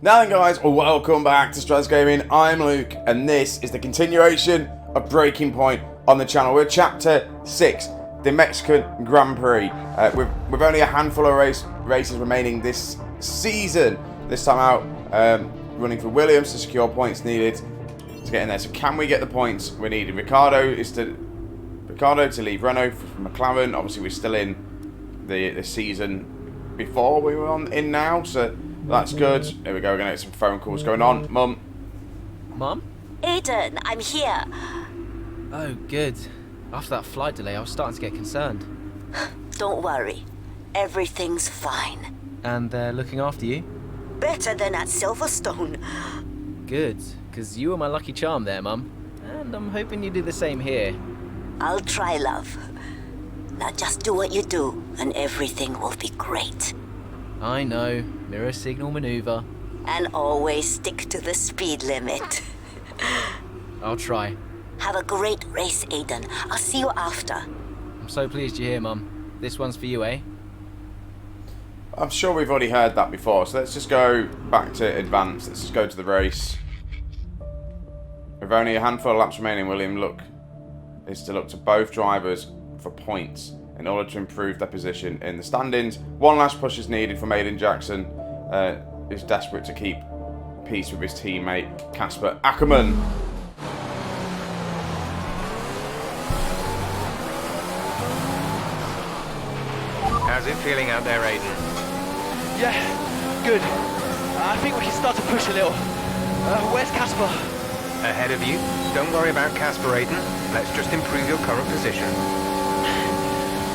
Now then guys, welcome back to Stress Gaming. I'm Luke and this is the continuation of Breaking Point on the channel. We're chapter 6, the Mexican Grand Prix. We've only a handful of races remaining this season. This time out, running for Williams to secure points needed to get in there. So can we get the points we needed? Ricardo to leave Renault for McLaren. Obviously we're still in the season before we were in now, so that's good. Here we go, we're going to get some phone calls going on. Mum? Mum? Aiden, I'm here. Oh, good. After that flight delay, I was starting to get concerned. Don't worry. Everything's fine. And they're looking after you? Better than at Silverstone. Good, because you were my lucky charm there, Mum. And I'm hoping you do the same here. I'll try, love. Now just do what you do, and everything will be great. I know. Mirror signal maneuver. And always stick to the speed limit. I'll try. Have a great race, Aiden. I'll see you after. I'm so pleased you're here, Mum. This one's for you, eh? I'm sure we've already heard that before, so let's just go back to advance. Let's just go to the race. With only a handful of laps remaining, William is to look to both drivers for points in order to improve their position in the standings. One last push is needed from Aiden Jackson, who's desperate to keep peace with his teammate Casper Ackerman. How's it feeling out there, Aiden? Yeah, good. I think we can start to push a little. Where's Casper? Ahead of you. Don't worry about Casper, Aiden. Let's just improve your current position.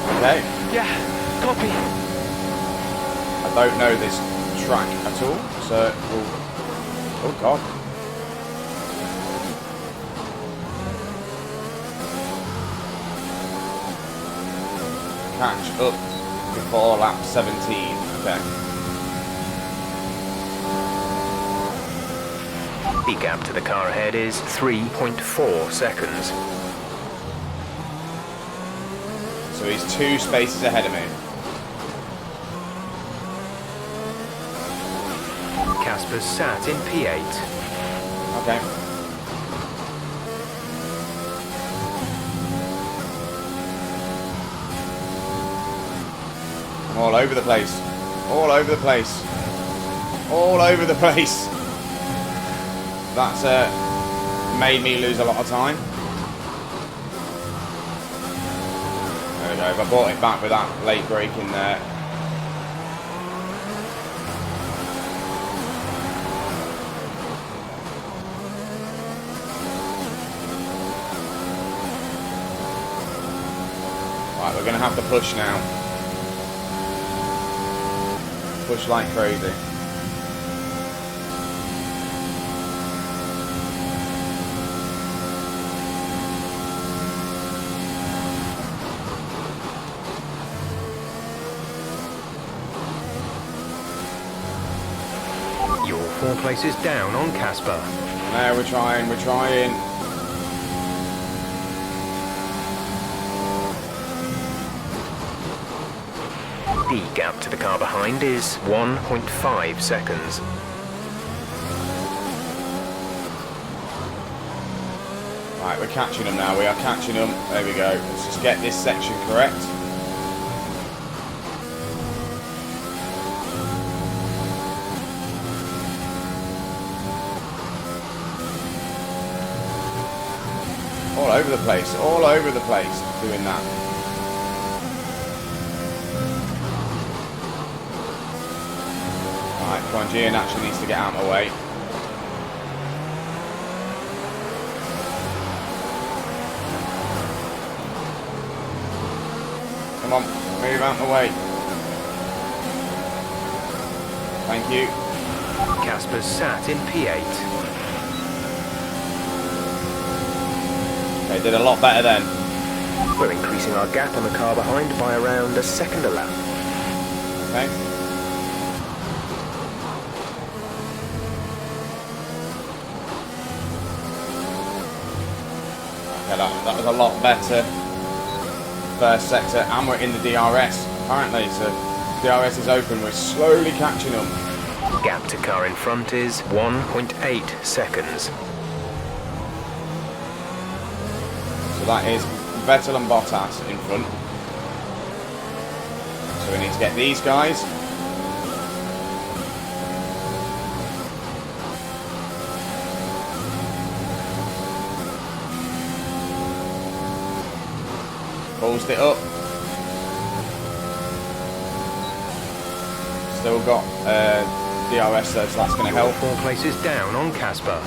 Okay. Yeah, copy. I don't know this track at all, so we'll... Oh god. Catch up before lap 17. Okay. The gap to the car ahead is 3.4 seconds. So he's 2 spaces ahead of me. Casper's sat in P8. Okay. I'm all over the place. All over the place. All over the place. That's made me lose a lot of time. There we go. If I brought it back with that late break in there. Right, we're going to have to push now. Push like crazy. You're 4 places down on Casper. No, we're trying, we're trying. The gap to the car behind is 1.5 seconds. Right, we're catching them now. We are catching them. There we go. Let's just get this section correct. All over the place. All over the place doing that. Right, come on, Gian actually needs to get out of my way. Come on, move out of the way. Thank you. Casper's sat in P8. They did a lot better then. We're increasing our gap on the car behind by around a second a lap. Okay. Okay, that was a lot better. First sector, and we're in the DRS apparently, so DRS is open. We're slowly catching them. Gap to car in front is 1.8 seconds. So that is Vettel and Bottas in front. So we need to get these guys. Closed it up. Still got DRS though, so that's going to help. 4 places down on Casper.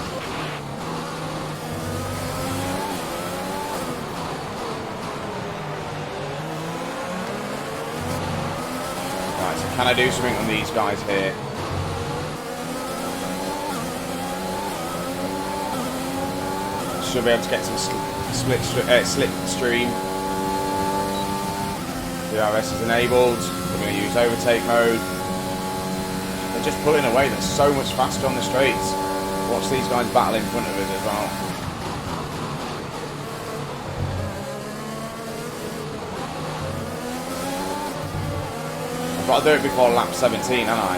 Right, so can I do something on these guys here? Should be able to get some slipstream. DRS is enabled. We're going to use overtake mode. They're just pulling away. They're so much faster on the straights. Watch these guys battle in front of us as well. I've got to do it before lap 17, haven't I?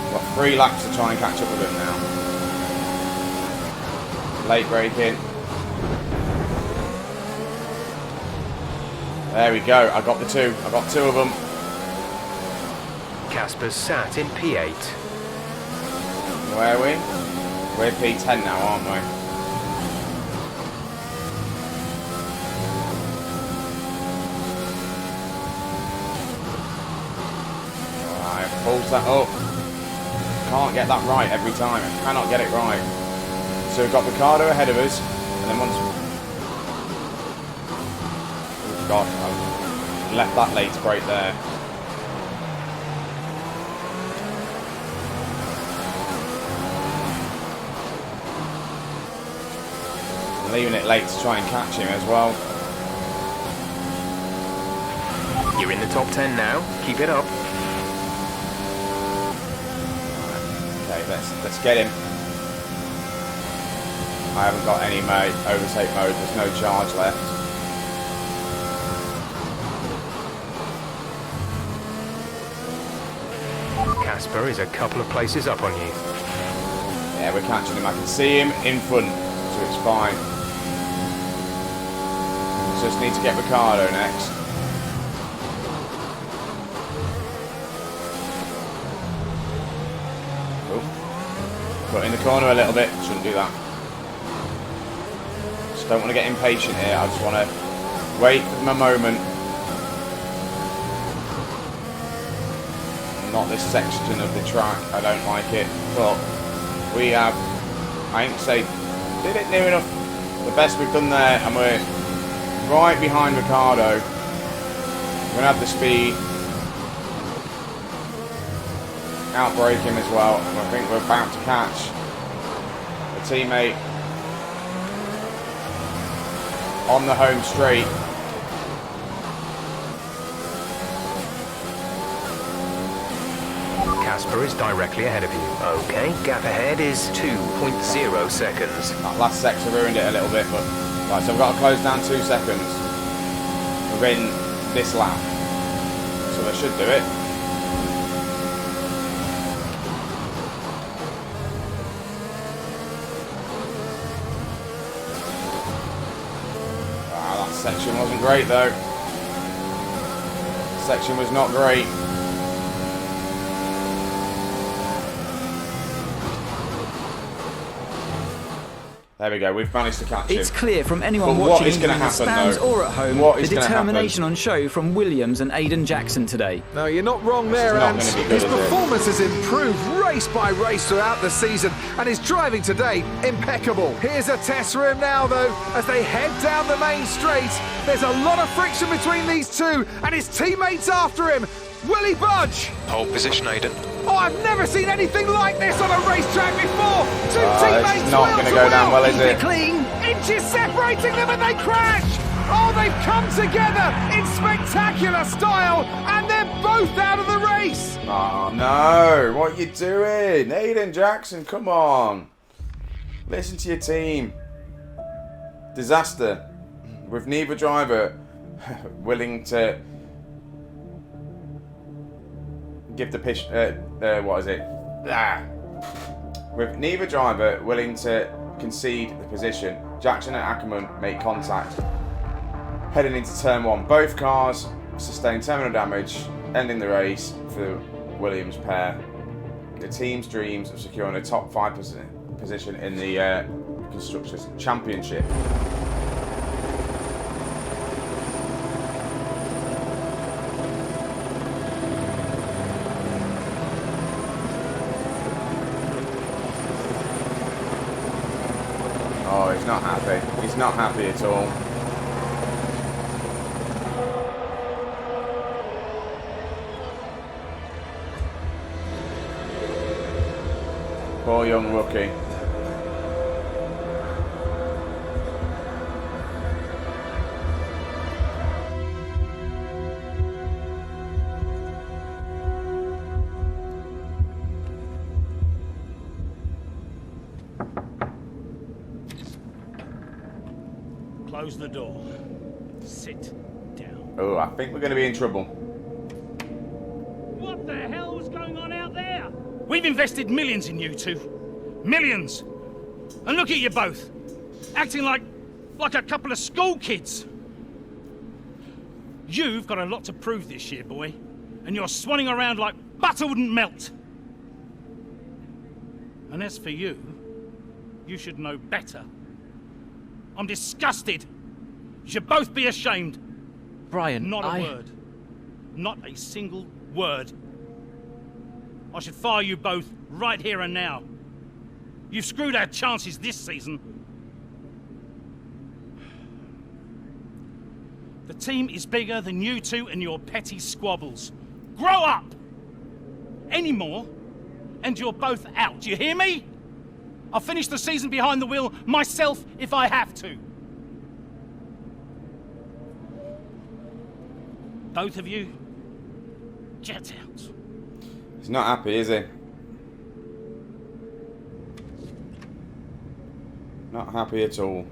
I've got 3 laps to try and catch up with them now. Late braking. There we go. I got the 2. I got 2 of them. Casper's sat in P8. Where are we? We're P10 now, aren't we? Alright, pulls that up. Can't get that right every time. I cannot get it right. So we've got Ricardo ahead of us, and then once... Oh God, I've left that late brake there. I'm leaving it late to try and catch him as well. You're in the top 10 now. Keep it up. Okay, let's get him. I haven't got any overtake mode, there's no charge left. Casper is a couple of places up on you. Yeah, we're catching him. I can see him in front, so it's fine. Just need to get Ricardo next. Oh. Got in the corner a little bit, shouldn't do that. Don't want to get impatient here. I just want to wait for my moment. Not this section of the track. I don't like it. But we have, I ain't say, did it near enough. The best we've done there, and we're right behind Ricardo. We're going to have the speed. Outbrake him as well. And I think we're about to catch a teammate on the home straight. Casper is directly ahead of you. Okay, gap ahead is 2.0 seconds. That last section ruined it a little bit, but right, so I've got to close down 2 seconds within this lap. So I should do it. Section wasn't great though. Section was not great. There we go, we've managed to catch him. It's clear from anyone But watching what is either going to in the happen stands though? or at home, What the is going to determination happen? on show from Williams and Aiden Jackson today. No, you're not wrong This is there, not Ant. gonna be good, His is it? performance has improved race by race throughout the season, and his driving today impeccable. Here's a test for him now, though, as they head down the main straight. There's a lot of friction between these two, and his teammates after him. Will he budge? Hold position, Aiden. Oh, I've never seen anything like this on a racetrack before. Two This teammates is not wheel going to to go down wheel. well, is Keep it it? clean. Inches separating them, and they crash. Oh, they've come together in spectacular style, and they're both out of the race. Oh no, what are you doing? Aiden Jackson, come on. Listen to your team. Disaster. With neither driver willing to give the pitch. What is it? With neither driver willing to concede the position, Jackson and Ackerman make contact. Heading into turn 1, both cars sustain terminal damage, ending the race for the Williams pair. The team's dreams of securing a top 5 position in the Constructors' Championship. Oh, he's not happy. He's not happy at all. Poor young rookie. Close the door. Sit down. Oh, I think we're going to be in trouble. What the hell was going on out there? We've invested millions in you two. Millions. And look at you both. Acting like a couple of school kids. You've got a lot to prove this year, boy. And you're swanning around like butter wouldn't melt. And as for you, you should know better. I'm disgusted. You should both be ashamed. Brian, Not a word. Not a single word. I should fire you both right here and now. You've screwed our chances this season. The team is bigger than you two and your petty squabbles. Grow up! Any more, and you're both out. You hear me? I'll finish the season behind the wheel myself if I have to. Both of you, get out. He's not happy, is he? Not happy at all.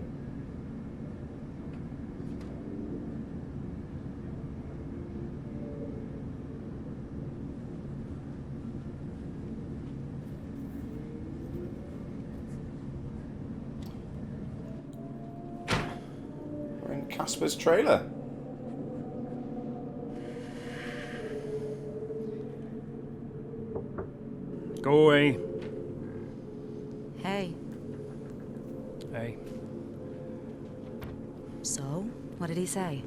We're in Casper's trailer. Go away. Hey. Hey. So, what did he say?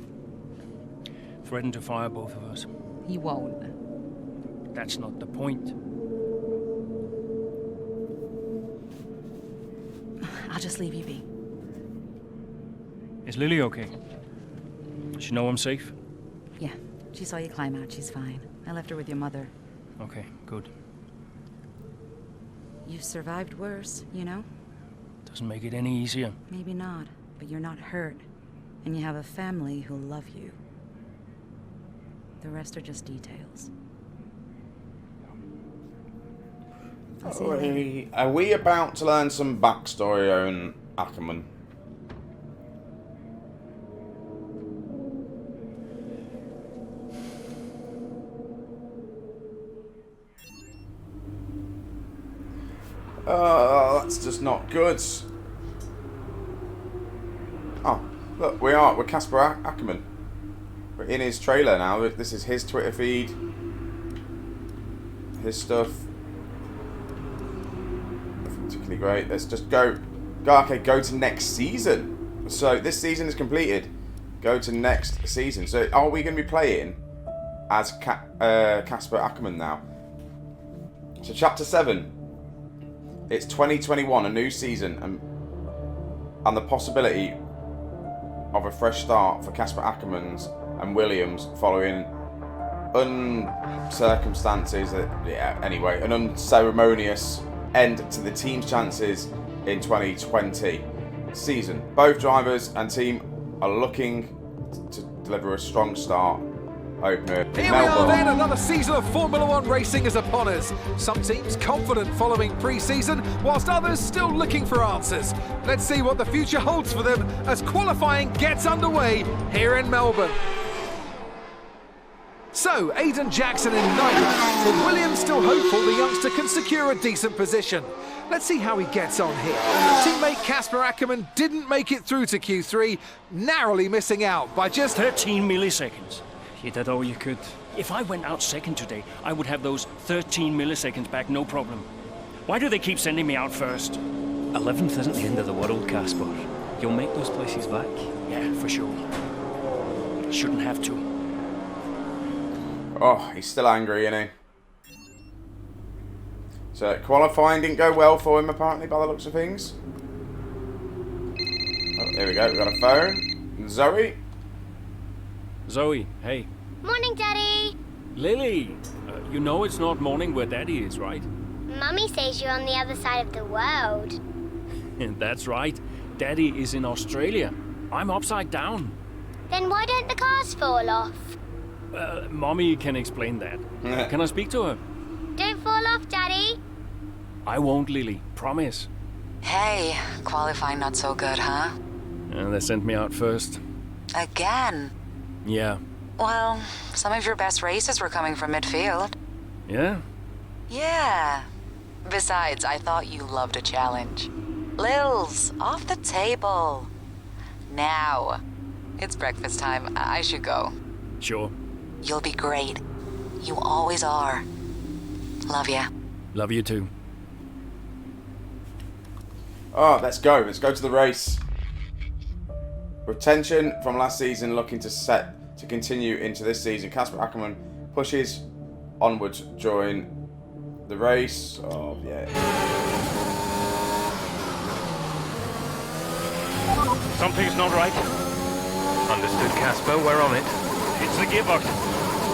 Threatened to fire both of us. He won't. That's not the point. I'll just leave you be. Is Lily okay? Does she know I'm safe? Yeah, she saw you climb out. She's fine. I left her with your mother. Okay, good. You've survived worse, you know? Doesn't make it any easier. Maybe not, but you're not hurt. And you have a family who love you. The rest are just details. I'll see you later. Are we about to learn some backstory on Ackerman? That's just not good. Oh, look, we're Casper Ackerman. We're in his trailer now. This is his Twitter feed. His stuff. Nothing particularly great. Let's just go to next season. So this season is completed. Go to next season. So are we going to be playing as Casper Ackerman now? So chapter 7. It's 2021, a new season, and the possibility of a fresh start for Casper Ackermans and Williams following circumstances. Anyway, an unceremonious end to the team's chances in 2020 season. Both drivers and team are looking to deliver a strong start. Opener. Here we are then, another season of Formula One racing is upon us. Some teams confident following pre-season, whilst others still looking for answers. Let's see what the future holds for them as qualifying gets underway here in Melbourne. So, Aiden Jackson in ninth, but Williams still hopeful the youngster can secure a decent position. Let's see how he gets on here. Teammate Casper Ackerman didn't make it through to Q3, narrowly missing out by just 13 milliseconds. You did all you could. If I went out second today, I would have those 13 milliseconds back, no problem. Why do they keep sending me out first? 11th isn't the end of the world, Casper. You'll make those places back. Yeah, for sure. I shouldn't have to. Oh, he's still angry, isn't he? So, qualifying didn't go well for him, apparently, by the looks of things. Oh, there we go. We've got a phone. Zoe? Zoe, hey. Morning, Daddy. Lily, you know it's not morning where Daddy is, right? Mummy says you're on the other side of the world. That's right. Daddy is in Australia. I'm upside down. Then why don't the cars fall off? Mommy can explain that. Can I speak to her? Don't fall off, Daddy. I won't, Lily. Promise. Hey, qualifying not so good, huh? They sent me out first. Again? Yeah. Well, some of your best races were coming from midfield. Yeah? Yeah. Besides, I thought you loved a challenge. Lils, off the table. Now. It's breakfast time. I should go. Sure. You'll be great. You always are. Love ya. Love you too. Oh, let's go. Let's go to the race. Retention from last season looking to continue into this season. Casper Ackerman pushes onwards during the race. Oh, yeah. Something's not right. Understood, Casper. We're on it. It's the gearbox.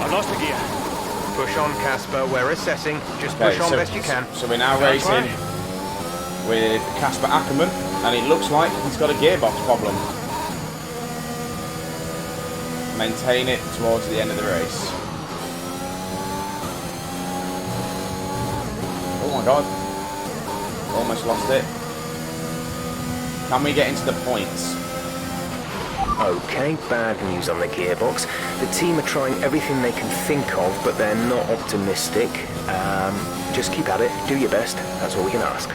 I lost the gear. Push on, Casper. We're assessing. Just push on best you can. So we're now racing with Casper Ackerman, and it looks like he's got a gearbox problem. Maintain it towards the end of the race. Oh my god. Almost lost it. Can we get into the points? Okay, bad news on the gearbox. The team are trying everything they can think of, but they're not optimistic. Just keep at it. Do your best. That's all we can ask.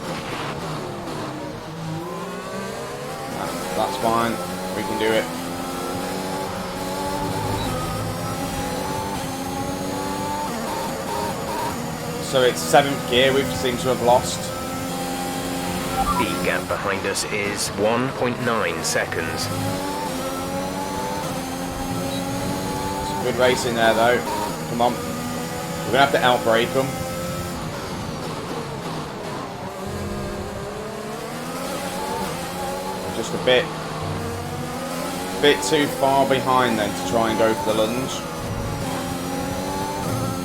That's fine. We can do it. So it's 7th gear we've seemed to have lost. The gap behind us is 1.9 seconds. Good racing there though. Come on. We're going to have to outbrake them. Just a bit too far behind then to try and go for the lunge.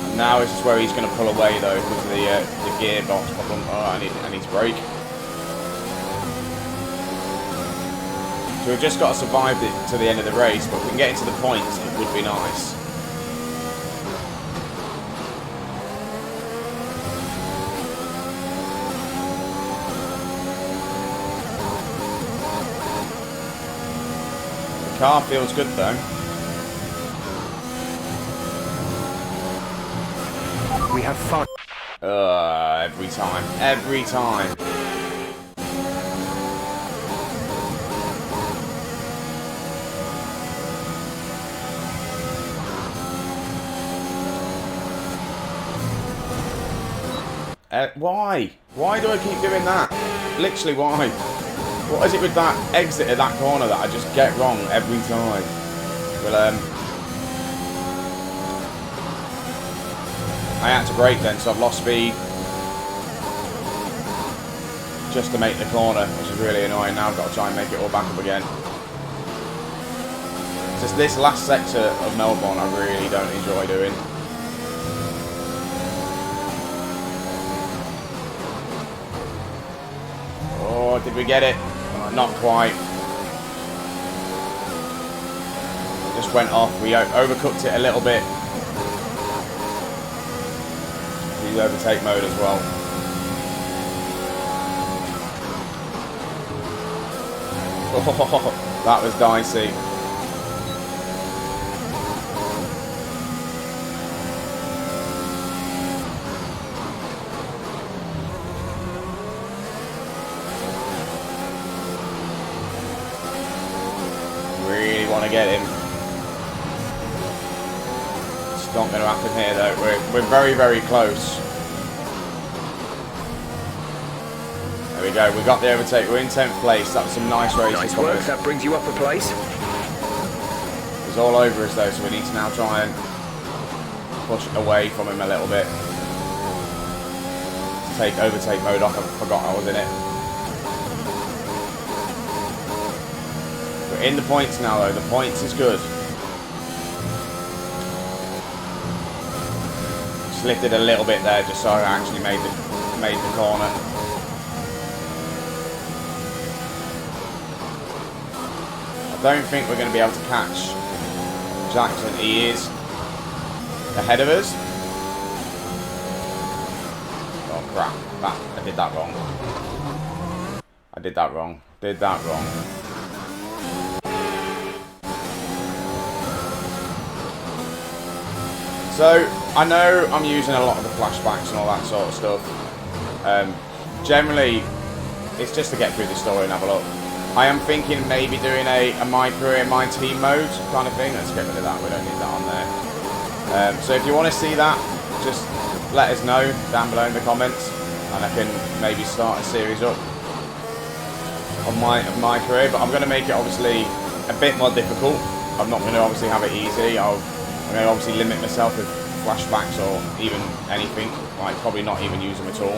And now this is where he's going to pull away though because of the gearbox problem. Oh, I need to brake. So we've just got to survive it to the end of the race, but if we can get into the points, it would be nice. The car feels good though. We have fun. Every time. Every time. Why? Why do I keep doing that? Literally, why? What is it with that exit at that corner that I just get wrong every time? Well, I had to brake then, so I've lost speed. Just to make the corner, which is really annoying. Now I've got to try and make it all back up again. Just this last sector of Melbourne I really don't enjoy doing. Oh, did we get it? Not quite. Just went off. We overcooked it a little bit. Use overtake mode as well. Oh, that was dicey. trying to get him. It's not going to happen here though. We're very, very close. There we go. We got the overtake. We're in 10th place. That was some nice racing. Nice work. That brings you up a place. He's all over us though, so we need to now try and push away from him a little bit. Take overtake mode off. I forgot I was in it. We're in the points now though. The points is good. Just lifted a little bit there just so I actually made the corner. I don't think we're going to be able to catch Jackson. He is ahead of us. Oh crap, I did that wrong. Did that wrong. So, I know I'm using a lot of the flashbacks and all that sort of stuff. Generally, it's just to get through the story and have a look. I am thinking maybe doing a my career, my team mode kind of thing. Let's get rid of that, we don't need that on there. So if you want to see that, just let us know down below in the comments, and I can maybe start a series up of my career. But I'm going to make it obviously a bit more difficult. I'm not going to obviously have it easy. I'm going to obviously limit myself with flashbacks or even anything, like probably not even use them at all.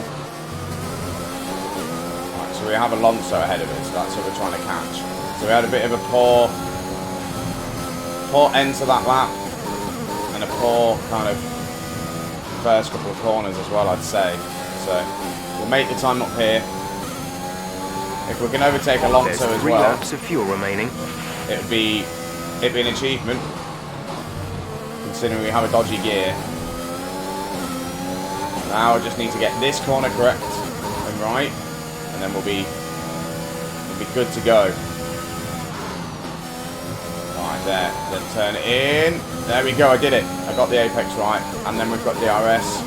Right, so we have Alonso ahead of us, that's what we're trying to catch. So we had a bit of a poor end to that lap, and a poor kind of first couple of corners as well, I'd say. So we'll make the time up here. If we can overtake Alonso as well, 3 laps of fuel remaining. It'd be an achievement, considering we have a dodgy gear. Now I just need to get this corner correct and right, and then we'll be good to go. Right there, then turn it in. There we go, I did it. I got the apex right, and then we've got DRS.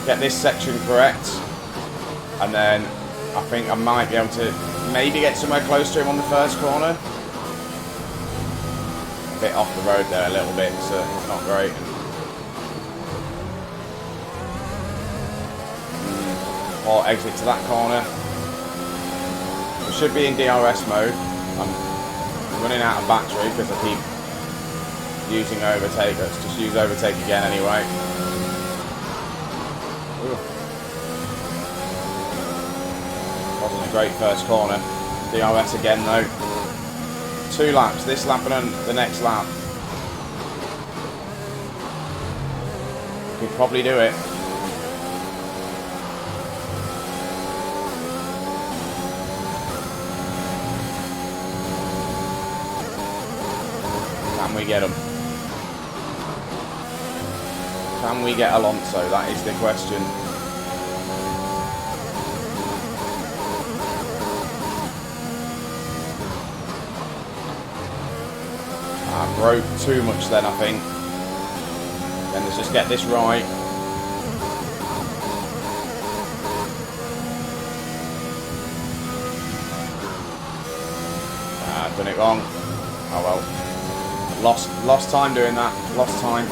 Get this section correct, and then I think I might be able to maybe get somewhere close to him on the first corner. A bit off the road there a little bit, so not great. Or exit to that corner. We should be in DRS mode. I'm running out of battery because I keep using overtake. Let's just use overtake again anyway. Ooh. Wasn't a great first corner. DRS again though. 2 laps, this lap and the next lap. Could probably do it. Can we get him? Can we get Alonso? That is the question. I broke too much then, I think. Then let's just get this right. I've done it wrong. Oh well. Lost time doing that. Lost time.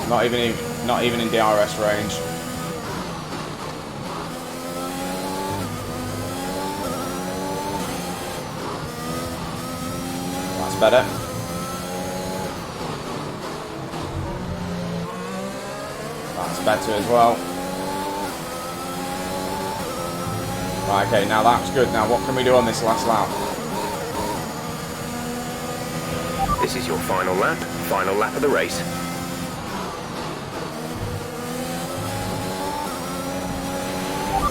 Not even in DRS range. That's better. That's better as well. Right, okay, now that's good. Now what can we do on this last lap? This is your final lap of the race.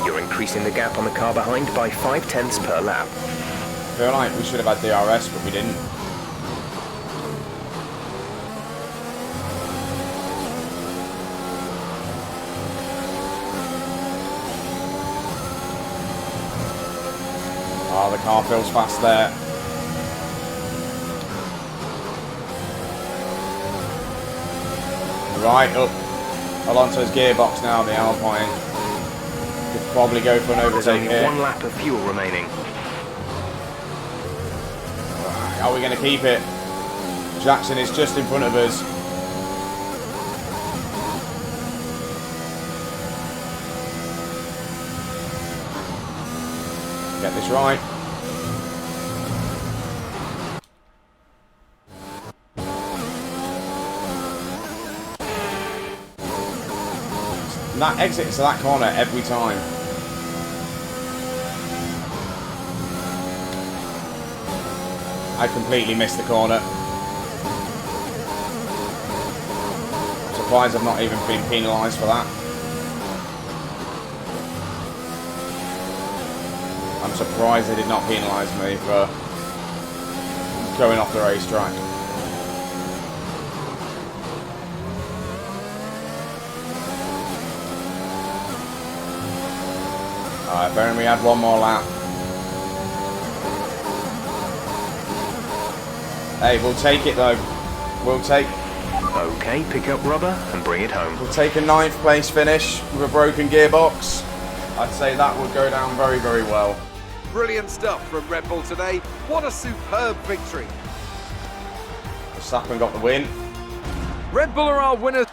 You're increasing the gap on the car behind by 0.5 per lap. I feel like we should have had DRS, but we didn't. Oh, the car feels fast there. Right up Alonso's gearbox now, the Alpine. Could probably go for an overtake here. There's only 1 lap of fuel remaining. Are we going to keep it? Jackson is just in front of us. Get this right. And that exits to that corner every time. I completely missed the corner. I'm surprised I've not even been penalised for that. I'm surprised they did not penalise me for going off the racetrack. Alright, if only we had one more lap. Hey, we'll take it though. We'll take... Okay, pick up rubber and bring it home. We'll take a 9th place finish with a broken gearbox. I'd say that would go down very, very well. Brilliant stuff from Red Bull today. What a superb victory. Verstappen got the win. Red Bull are our winners.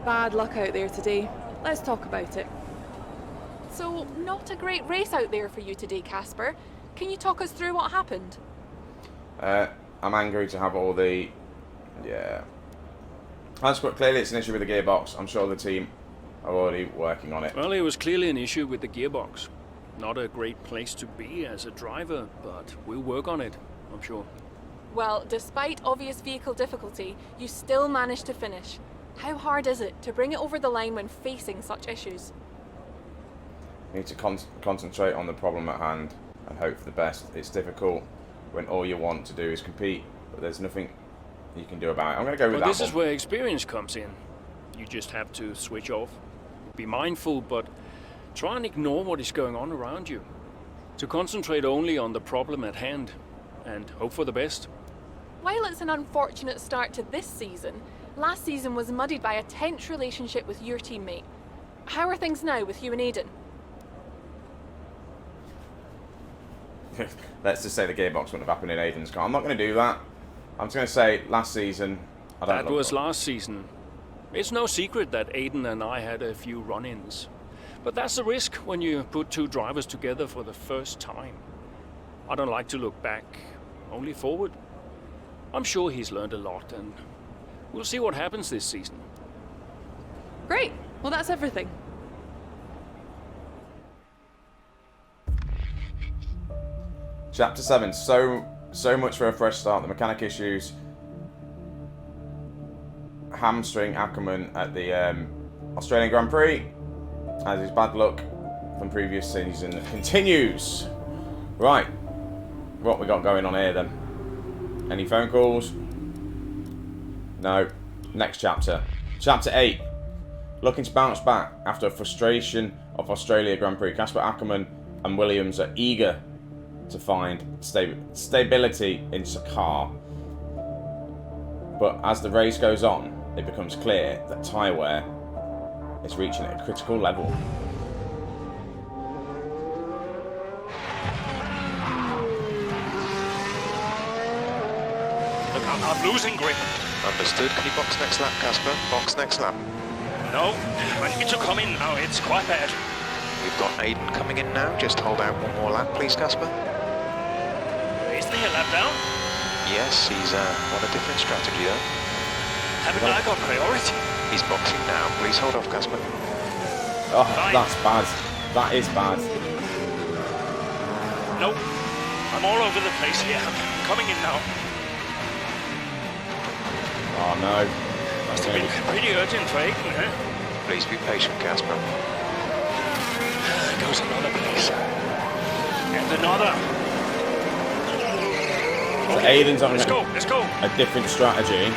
Bad luck out there today. Let's talk about it. So, not a great race out there for you today, Casper. Can you talk us through what happened? I'm angry to have all the... Yeah. That's quite clearly it's an issue with the gearbox. I'm sure the team are already working on it. Well, it was clearly an issue with the gearbox. Not a great place to be as a driver, but we'll work on it, I'm sure. Well, despite obvious vehicle difficulty, you still managed to finish. How hard is it to bring it over the line when facing such issues? You need to concentrate on the problem at hand and hope for the best. It's difficult when all you want to do is compete, but there's nothing you can do about it. I'm going to go with that This one. is where experience comes in. You just have to switch off. Be mindful, but try and ignore what is going on around you. To concentrate only on the problem at hand and hope for the best. While it's an unfortunate start to this season, last season was muddied by a tense relationship with your teammate. How are things now with you and Aiden? Let's just say the gearbox wouldn't have happened in Aiden's car. I'm not going to do that. I'm just going to say last season... That was last season. It's no secret that Aiden and I had a few run-ins. But that's the risk when you put two drivers together for the first time. I don't like to look back, only forward. I'm sure he's learned a lot, and we'll see what happens this season. Great. Well, that's everything. Chapter 7. So much for a fresh start. The mechanic issues hamstring Ackerman at the Australian Grand Prix, as his bad luck from previous season continues. Right, what we got going on here then? Any phone calls? No. Next chapter. Chapter 8. Looking to bounce back after a frustration of Australia Grand Prix. Casper Ackerman and Williams are eager to find stability in Sakar. But as the race goes on, it becomes clear that tyre wear is reaching a critical level. Look, I'm losing grip. Understood. Can you box next lap, Casper? Box next lap. No, I need to come in now. It's quite bad. We've got Aiden coming in now. Just hold out one more lap, please, Casper. Isn't he a lap down? Yes, he's on a different strategy though. Haven't I got priority? He's boxing now. Please hold off, Casper. Oh, that's bad. That is bad. No, I'm all over the place here. I'm coming in now. Oh no. Must have been pretty urgent for Aiden, eh? Please be patient, Casper. There goes another place. And another. So Aiden's on Let's go. a different strategy.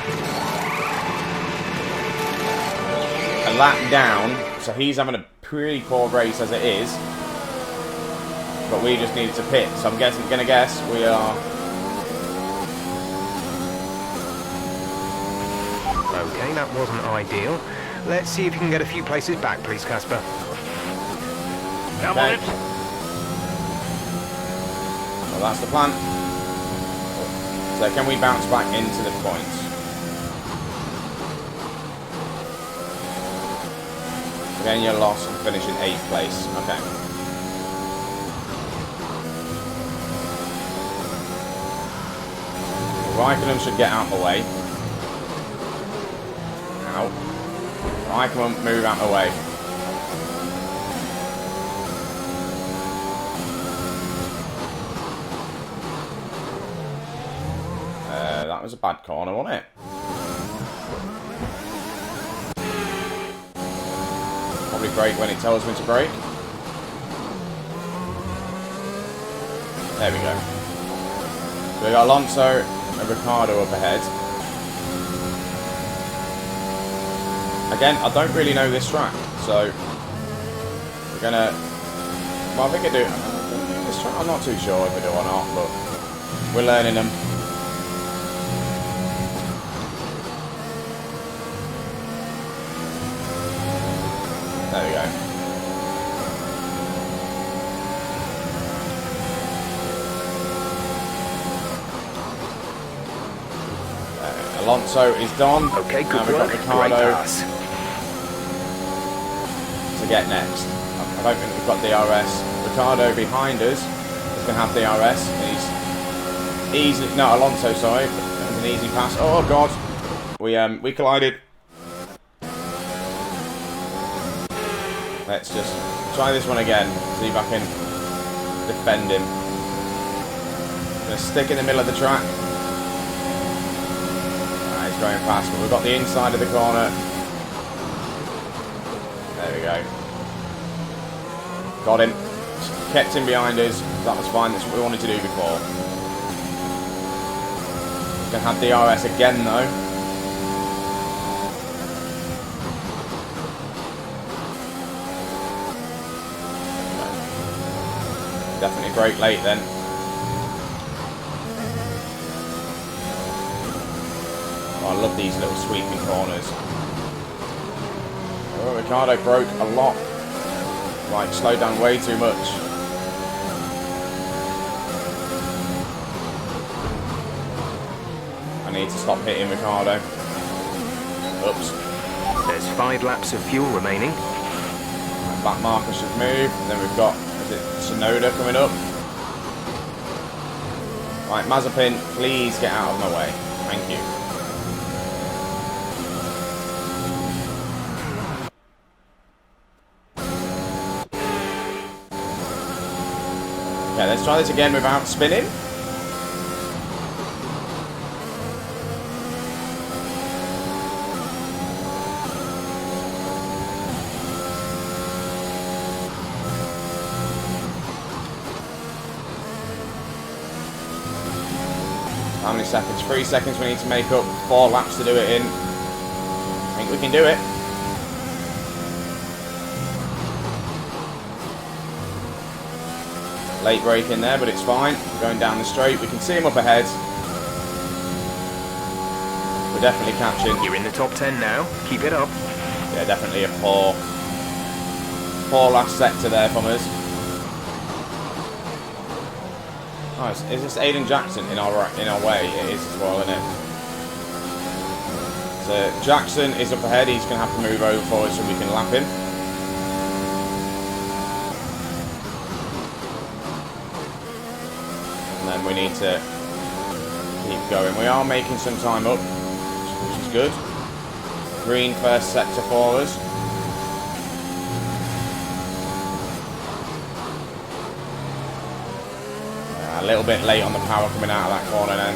A lap down, so he's having a pretty poor race as it is. But we just needed to pit, so I'm gonna guess we are. Okay, that wasn't ideal. Let's see if you can get a few places back, please, Casper. Come on in. Well, that's the plan. So can we bounce back into the points? Again, you're lost and finish in 8th place. Okay. Raikkonen should get out of the way. Ow. Raikkonen, move out of the way. That was a bad corner, wasn't it? Probably brake when it tells me to brake. There we go. So we got Alonso and Ricciardo up ahead. Again, I don't really know this track, so we're gonna. Well, I think I do. This track, I'm not too sure if I do or not, but we're learning them. There we go. Alonso is done. Okay, good and we've got work. Ricciardo Great pass. to get next. I don't think we've got DRS. Ricciardo behind us is going to have DRS. He's easy. No, Alonso, sorry. That was an easy pass. Oh God, we collided. Let's just try this one again. See if I can defend him. Gonna stick in the middle of the track. He's going past, but we've got the inside of the corner. There we go. Got him. Kept him behind us. That was fine. That's what we wanted to do before. Gonna have DRS again though. Definitely brake late then. Oh, I love these little sweeping corners. Oh, Ricciardo broke a lot. Like, slowed down way too much. I need to stop hitting Ricciardo. Oops. There's 5 laps of fuel remaining. Back marker should move. Then we've got, is it Tsunoda coming up? Right, Mazepin, please get out of my way. Thank you. Okay, let's try this again without spinning. How many seconds? 3 seconds we need to make up. 4 laps to do it in. I think we can do it. Late break in there, but it's fine. We're going down the straight. We can see him up ahead. We're definitely catching. You're in the top 10 now. Keep it up. Yeah, definitely a poor last sector there from us. Oh, is this Aiden Jackson in our way? It is as well, isn't it? So Jackson is up ahead. He's going to have to move over for us so we can lap him. And then we need to keep going. We are making some time up, which is good. Green first sector for us. A little bit late on the power coming out of that corner then.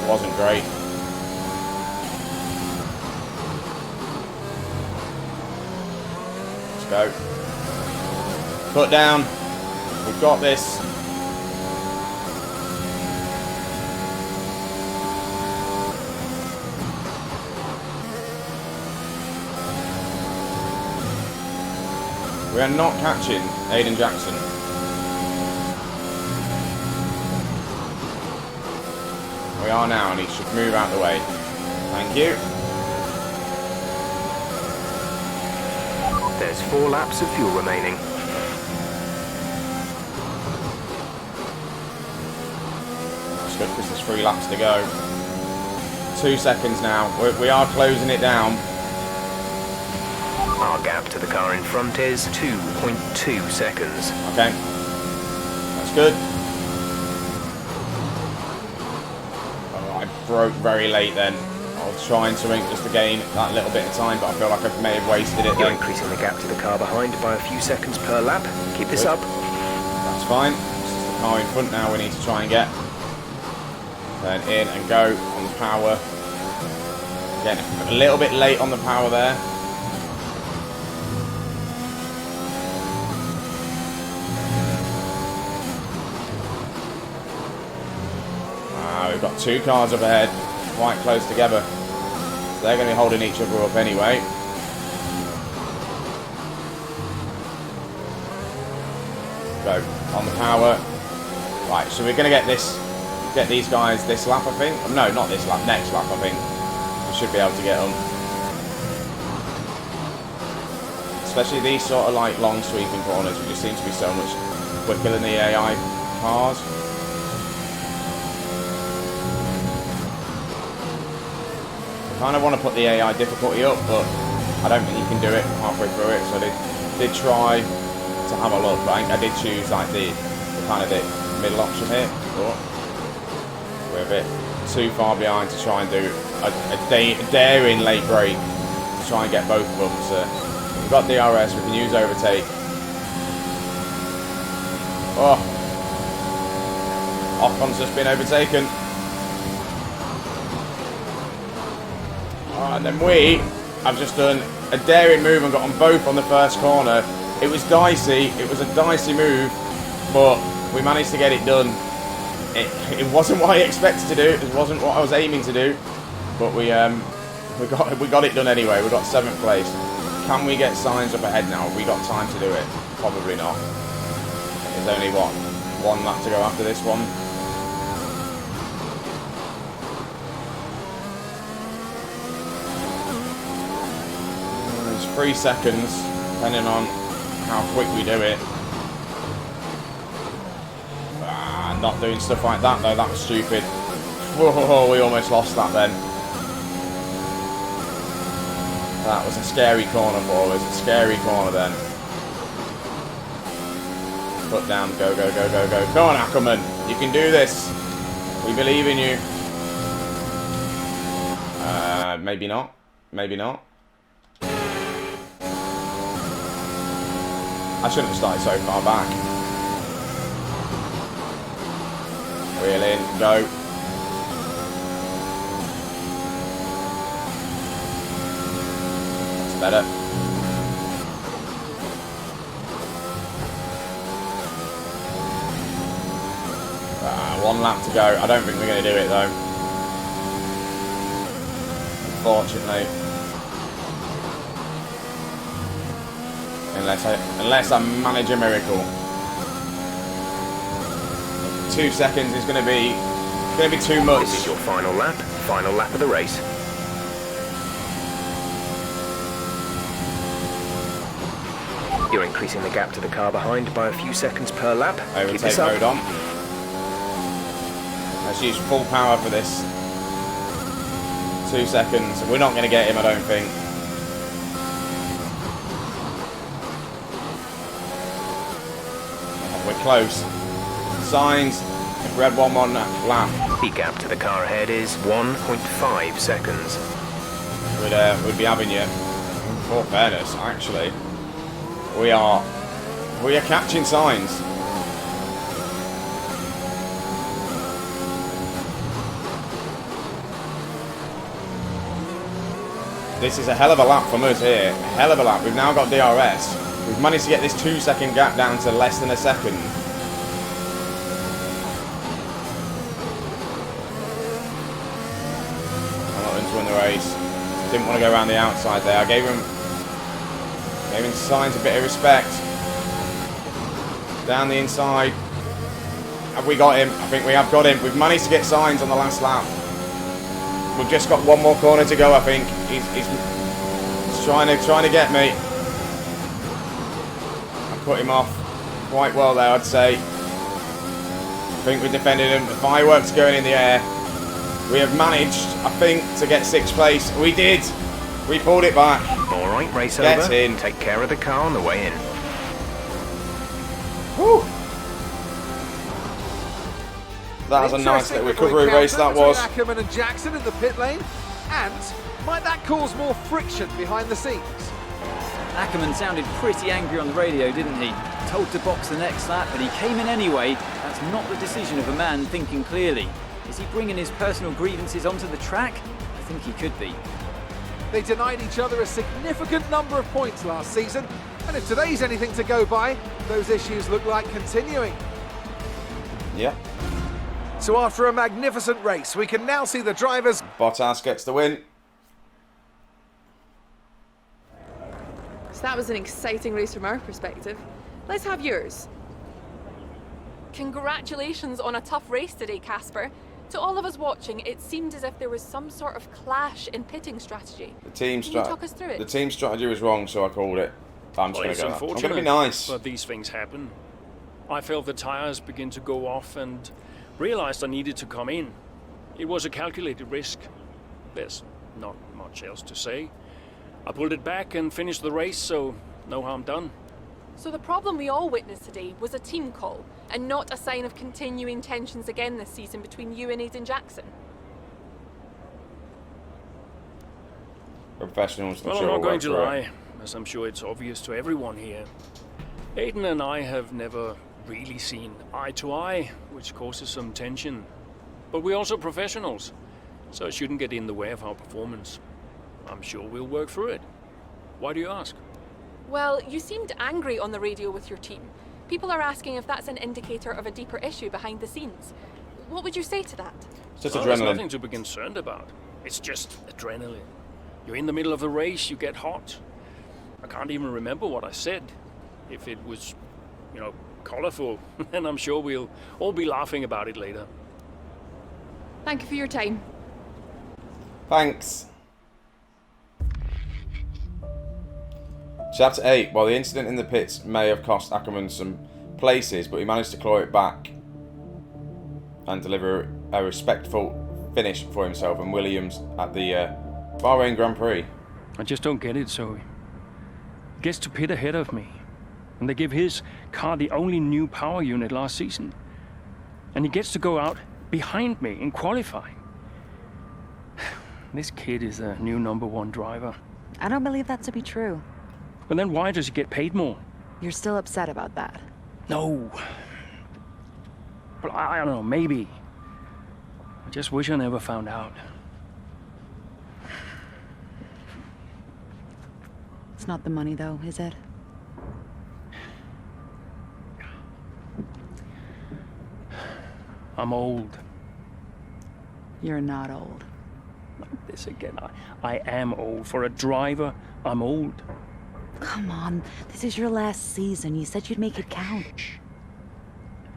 Wasn't great. Let's go. Put down. We've got this. We are not catching Aiden Jackson. We are now, and he should move out of the way. Thank you. There's 4 laps of fuel remaining. Just 3 laps to go. 2 seconds now. We are closing it down. Our gap to the car in front is 2.2 seconds. Okay. That's good. Oh, I broke very late then. I was trying to just to gain that little bit of time, but I feel like I may have wasted it You're then. increasing the gap to the car behind by a few seconds per lap. Keep this up. That's fine. This is the car in front now we need to try and get. Turn in and go on the power. Getting a little bit late on the power there. We've got 2 cars up ahead, quite close together. So they're going to be holding each other up anyway. Go on the power. Right, so we're going to get these guys this lap, I think. No, not this lap, next lap, I think. We should be able to get them. Especially these sort of like long sweeping corners, which just seem to be so much quicker than the AI cars. I kind of want to put the AI difficulty up, but I don't think you can do it halfway through it. So I did try to have a look, but I did choose like the kind of the middle option here. But we're a bit too far behind to try and do a daring late break to try and get both of them. So we've got DRS, we can use overtake. Oh, Ocon's just been overtaken. And then I've just done a daring move and got them both on the first corner. It was dicey, it was a dicey move, but we managed to get it done. It wasn't what I expected to do, it wasn't what I was aiming to do, but we got it done anyway. We got 7th place. Can we get signs up ahead now? Have we got time to do it? Probably not. There's only what, 1 lap to go after this one. There's 3 seconds, depending on how quick we do it. Not doing stuff like that though, that was stupid. Whoa, we almost lost that then. That was a scary corner for us, a scary corner then. Foot down, go, go, go, go, go. Come on, Ackerman, you can do this. We believe in you. Maybe not, maybe not. I shouldn't have started so far back. Wheel in, go. That's better. One lap to go. I don't think we're going to do it though. Unfortunately. Unless I manage a miracle. 2 seconds is going to be too much. This is your final lap of the race. You're increasing the gap to the car behind by a few seconds per lap. Keep this up. Overtake mode on. Let's use full power for this. 2 seconds. We're not going to get him, I don't think. We're close. Signs. If we had 1 more lap. The gap to the car ahead is 1.5 seconds. We'd be having you. For fairness, actually, we are catching signs. This is a hell of a lap from us here. A hell of a lap. We've now got DRS. We've managed to get this 2 second gap down to less than a second. To win the race. Didn't want to go around the outside there. I gave him Signs a bit of respect. Down the inside. Have we got him? I think we have got him. We've managed to get Signs on the last lap. We've just got 1 more corner to go, I think. He's trying to get me. I put him off quite well there, I'd say. I think we defended him. The fireworks going in the air. We have managed, I think, to get 6th place. We did. We pulled it back. All right, race Get over. in. Take care of the car on the way in. Woo. That was a nice little recovery race, that was. Ackerman and Jackson in the pit lane. And might that cause more friction behind the scenes? Ackerman sounded pretty angry on the radio, didn't he? Told to box the next lap, but he came in anyway. That's not the decision of a man thinking clearly. Is he bringing his personal grievances onto the track? I think he could be. They denied each other a significant number of points last season, and if today's anything to go by, those issues look like continuing. Yeah. So after a magnificent race, we can now see the drivers. Bottas gets the win. So that was an exciting race from our perspective. Let's have yours. Congratulations on a tough race today, Casper. To all of us watching, it seemed as if there was some sort of clash in pitting strategy. The team Can you talk us through it? The team strategy was wrong, so I called it. I'm just Well, it's going to go. I'm unfortunate, going to be nice. but these things happen. I felt the tires begin to go off and realized I needed to come in. It was a calculated risk. There's not much else to say. I pulled it back and finished the race, so no harm done. So the problem we all witnessed today was a team call, and not a sign of continuing tensions again this season between you and Aiden Jackson. Professionals. Well, I'm not going to lie, as I'm sure it's obvious to everyone here. Aiden and I have never really seen eye to eye, which causes some tension. But we're also professionals, so it shouldn't get in the way of our performance. I'm sure we'll work through it. Why do you ask? Well, you seemed angry on the radio with your team. People are asking if that's an indicator of a deeper issue behind the scenes. What would you say to that? It's just Well, adrenaline. there's nothing to be concerned about. It's just adrenaline. You're in the middle of the race, you get hot. I can't even remember what I said. If it was, colorful, then I'm sure we'll all be laughing about it later. Thank you for your time. Thanks. Chapter 8. While the incident in the pits may have cost Ackerman some places, but he managed to claw it back and deliver a respectful finish for himself and Williams at the Bahrain Grand Prix. I just don't get it, so he gets to pit ahead of me. And they give his car the only new power unit last season. And he gets to go out behind me in qualifying. This kid is a new #1 driver. I don't believe that to be true. But then why does he get paid more? You're still upset about that. No. But I don't know, maybe. I just wish I never found out. It's not the money, though, is it? I'm old. You're not old. Like this again. I am old. For a driver, I'm old. Come on, this is your last season. You said you'd make it count.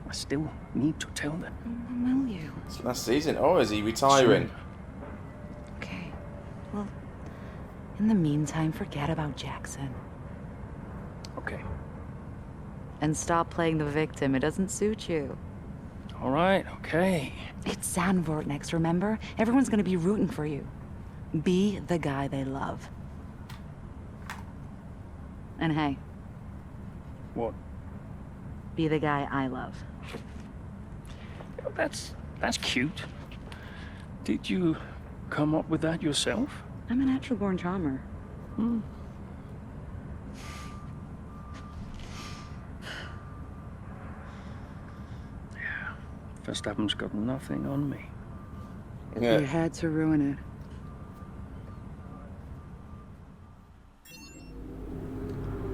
I still need to tell them. Will you? It's last season. Oh, is he retiring? Okay. Well, in the meantime, forget about Jackson. Okay. And stop playing the victim. It doesn't suit you. All right, okay. It's Zandvoort next, remember? Everyone's gonna be rooting for you. Be the guy they love. And hey. What? Be the guy I love. That's cute. Did you come up with that yourself? I'm a natural-born charmer. Hmm. Yeah. Verstappen's got nothing on me. Yeah. You had to ruin it.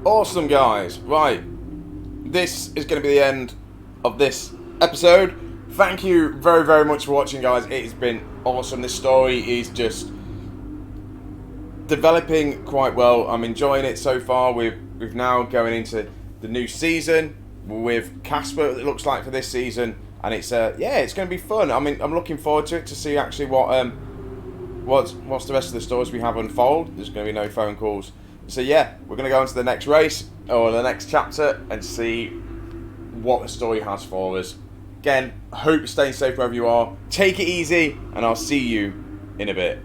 Awesome, guys. Right. This is going to be the end of this episode. Thank you very, very much for watching, guys. It has been awesome. This story is just developing quite well. I'm enjoying it so far. We've now going into the new season with Casper, it looks like, for this season. And it's it's going to be fun. I mean, I'm looking forward to it, to see actually what's the rest of the stories we have unfold. There's going to be no phone calls. So yeah, we're going to go into the next race or the next chapter and see what the story has for us. Again, hope you're staying safe wherever you are. Take it easy, and I'll see you in a bit.